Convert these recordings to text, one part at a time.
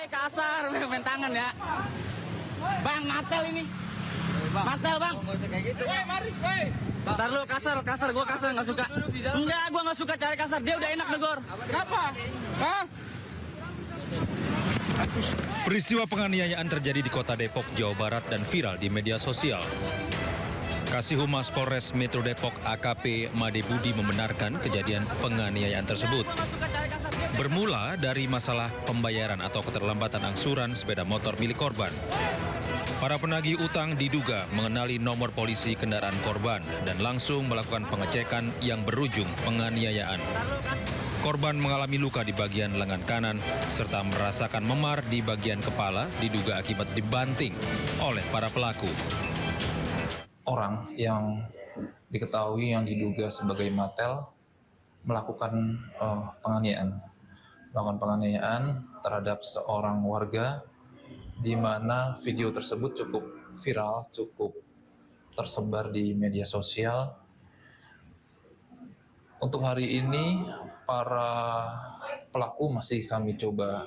kasar, main tangan ya. Bang, matel ini. Matel, Bang. Kayak gitu. Mari, Ntar lu kasar, gue kasar nggak suka. Enggak, gue nggak suka cari kasar. Dia udah enak negor. Kenapa? Hah? Peristiwa penganiayaan terjadi di kota Depok, Jawa Barat dan viral di media sosial. Kasih Humas Polres Metro Depok AKP Made Budi membenarkan kejadian penganiayaan tersebut. Bermula dari masalah pembayaran atau keterlambatan angsuran sepeda motor milik korban. Para penagih utang diduga mengenali nomor polisi kendaraan korban dan langsung melakukan pengecekan yang berujung penganiayaan. Korban mengalami luka di bagian lengan kanan serta merasakan memar di bagian kepala diduga akibat dibanting oleh para pelaku. Orang yang diketahui yang diduga sebagai Matel melakukan penganiayaan terhadap seorang warga, di mana video tersebut cukup viral, cukup tersebar di media sosial. Untuk hari ini para pelaku masih kami coba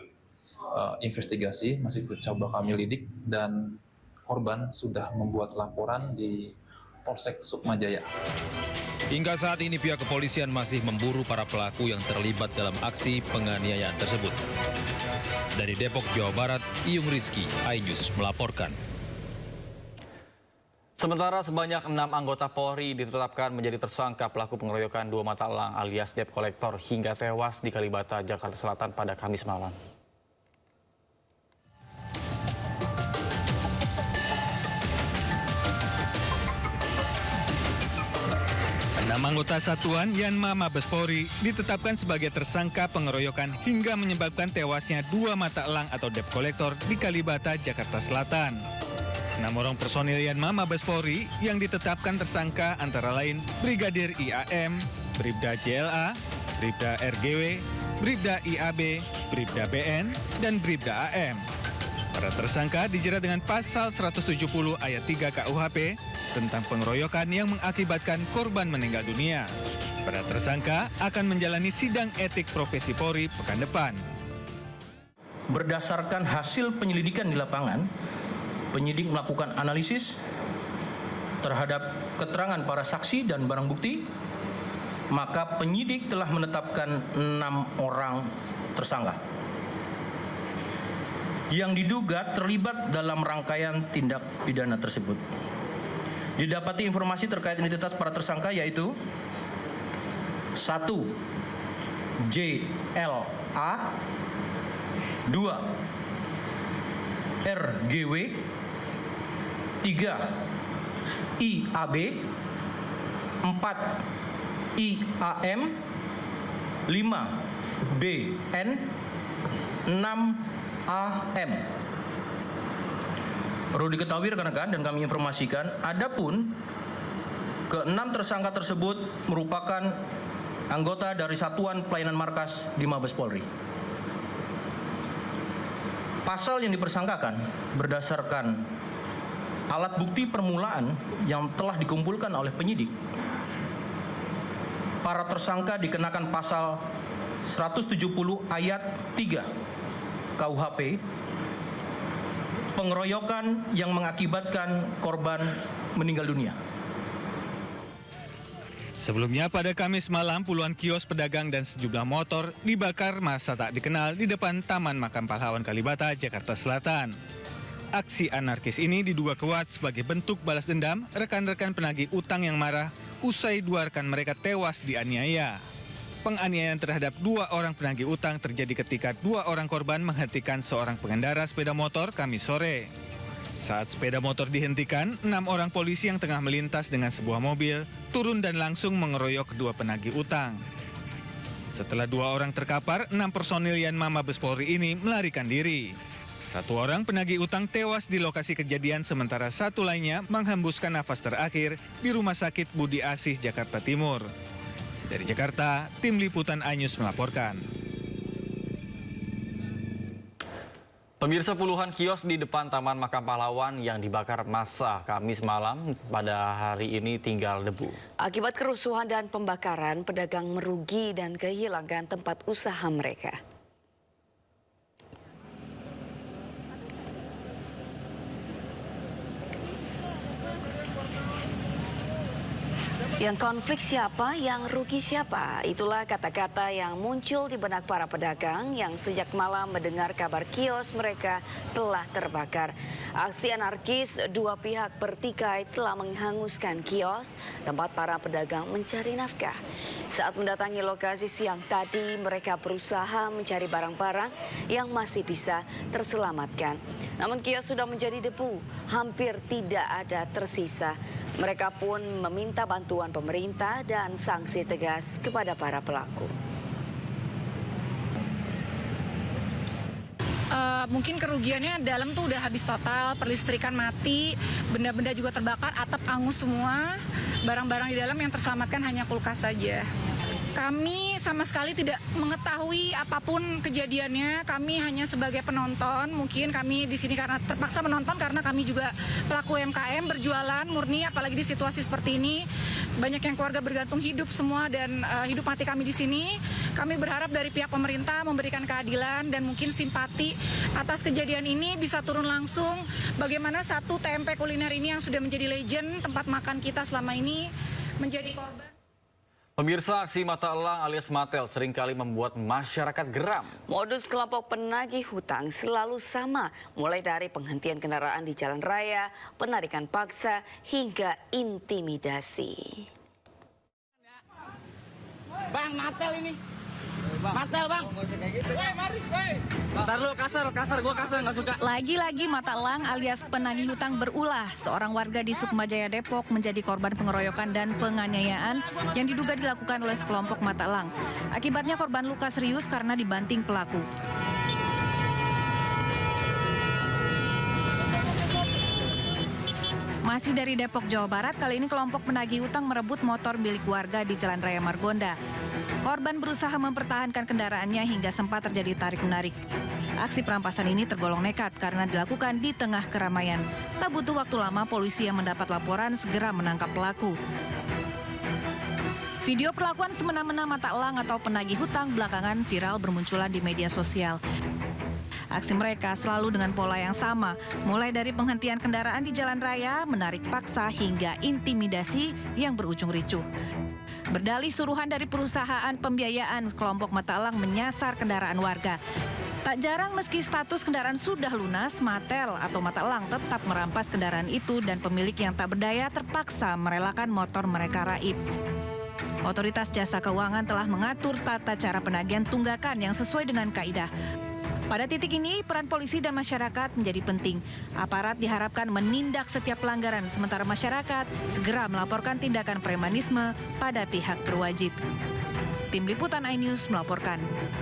investigasi, masih coba kami lidik, dan korban sudah membuat laporan di Polsek Sukmajaya. Hingga saat ini pihak kepolisian masih memburu para pelaku yang terlibat dalam aksi penganiayaan tersebut. Dari Depok, Jawa Barat, Iyung Rizky, iNews melaporkan. Sementara sebanyak 6 anggota Polri ditetapkan menjadi tersangka pelaku pengeroyokan 2 mata elang alias debt collector hingga tewas di Kalibata, Jakarta Selatan pada Kamis malam. Anggota Satuan Yanma Mabes Polri ditetapkan sebagai tersangka pengeroyokan hingga menyebabkan tewasnya 2 mata elang atau debt collector di Kalibata, Jakarta Selatan. 6 orang personil Yanma Mabes Polri yang ditetapkan tersangka antara lain Brigadir IAM, Bribda JLA, Bribda RGW, Bribda IAB, Bribda BN, dan Bribda AM. Para tersangka dijerat dengan pasal 170 ayat 3 KUHP tentang pengeroyokan yang mengakibatkan korban meninggal dunia. Para tersangka akan menjalani sidang etik profesi Polri pekan depan. Berdasarkan hasil penyelidikan di lapangan, penyidik melakukan analisis terhadap keterangan para saksi dan barang bukti, maka penyidik telah menetapkan 6 orang tersangka yang diduga terlibat dalam rangkaian tindak pidana tersebut. Didapati informasi terkait identitas para tersangka yaitu 1. JLA, 2. RGW, 3. IAB, 4. IAM, 5. BN, 6. AM. Perlu diketahui rekan-rekan dan kami informasikan, adapun ke-6 tersangka tersebut merupakan anggota dari Satuan Pelayanan Markas di Mabes Polri. Pasal yang dipersangkakan berdasarkan alat bukti permulaan yang telah dikumpulkan oleh penyidik. Para tersangka dikenakan pasal 170 ayat 3 KUHP, pengeroyokan yang mengakibatkan korban meninggal dunia. Sebelumnya pada Kamis malam puluhan kios pedagang dan sejumlah motor dibakar massa tak dikenal di depan Taman Makam Pahlawan Kalibata, Jakarta Selatan. Aksi anarkis ini diduga kuat sebagai bentuk balas dendam rekan-rekan penagih utang yang marah usai 2 rekan mereka tewas dianiaya. Penganiayaan terhadap 2 orang penagih utang terjadi ketika 2 orang korban menghentikan seorang pengendara sepeda motor Kamis sore. Saat sepeda motor dihentikan, 6 orang polisi yang tengah melintas dengan sebuah mobil turun dan langsung mengeroyok kedua penagih utang. Setelah 2 orang terkapar, 6 personil Yanma Mabes Polri ini melarikan diri. 1 orang penagih utang tewas di lokasi kejadian, sementara 1 lainnya menghembuskan nafas terakhir di Rumah Sakit Budi Asih, Jakarta Timur. Dari Jakarta, tim liputan iNews melaporkan. Pemirsa, puluhan kios di depan Taman Makam Pahlawan yang dibakar massa Kamis malam pada hari ini tinggal debu. Akibat kerusuhan dan pembakaran, pedagang merugi dan kehilangan tempat usaha mereka. Yang konflik siapa, yang rugi siapa? Itulah kata-kata yang muncul di benak para pedagang yang sejak malam mendengar kabar kios mereka telah terbakar. Aksi anarkis dua pihak bertikai telah menghanguskan kios tempat para pedagang mencari nafkah. Saat mendatangi lokasi siang tadi, mereka berusaha mencari barang-barang yang masih bisa terselamatkan. Namun kios sudah menjadi debu, hampir tidak ada tersisa. Mereka pun meminta bantuan pemerintah dan sanksi tegas kepada para pelaku. Mungkin kerugiannya dalam tuh udah habis total, perlistrikan mati, benda-benda juga terbakar, atap angus semua, barang-barang di dalam yang terselamatkan hanya kulkas saja. Kami sama sekali tidak mengetahui apapun kejadiannya. Kami hanya sebagai penonton. Mungkin kami di sini karena terpaksa menonton karena kami juga pelaku UMKM berjualan murni, apalagi di situasi seperti ini. Banyak yang keluarga bergantung hidup semua dan hidup mati kami di sini. Kami berharap dari pihak pemerintah memberikan keadilan dan mungkin simpati atas kejadian ini bisa turun langsung. Bagaimana satu TMP kuliner ini yang sudah menjadi legend tempat makan kita selama ini menjadi korban. Pemirsa, aksi mata elang alias matel seringkali membuat masyarakat geram. Modus kelompok penagih hutang selalu sama, mulai dari penghentian kendaraan di jalan raya, penarikan paksa, hingga intimidasi. Bang, matel ini. Matel, Bang. Ntar lu kasar, gua kasar, nggak suka. Lagi-lagi mata elang alias penagih hutang berulah. Seorang warga di Sukmajaya, Depok menjadi korban pengeroyokan dan penganiayaan yang diduga dilakukan oleh sekelompok mata elang. Akibatnya korban luka serius karena dibanting pelaku. Masih dari Depok, Jawa Barat, kali ini kelompok penagih hutang merebut motor milik warga di Jalan Raya Margonda. Korban berusaha mempertahankan kendaraannya hingga sempat terjadi tarik-menarik. Aksi perampasan ini tergolong nekat karena dilakukan di tengah keramaian. Tak butuh waktu lama, polisi yang mendapat laporan segera menangkap pelaku. Video perlakuan semena-mena mata elang atau penagih hutang belakangan viral bermunculan di media sosial. Aksi mereka selalu dengan pola yang sama, mulai dari penghentian kendaraan di jalan raya, menarik paksa, hingga intimidasi yang berujung ricuh. Berdalih suruhan dari perusahaan pembiayaan, kelompok mata elang menyasar kendaraan warga. Tak jarang meski status kendaraan sudah lunas, matel atau mata elang tetap merampas kendaraan itu dan pemilik yang tak berdaya terpaksa merelakan motor mereka raib. Otoritas Jasa Keuangan telah mengatur tata cara penagihan tunggakan yang sesuai dengan kaidah. Pada titik ini, peran polisi dan masyarakat menjadi penting. Aparat diharapkan menindak setiap pelanggaran, sementara masyarakat segera melaporkan tindakan premanisme pada pihak berwajib. Tim Liputan iNews melaporkan.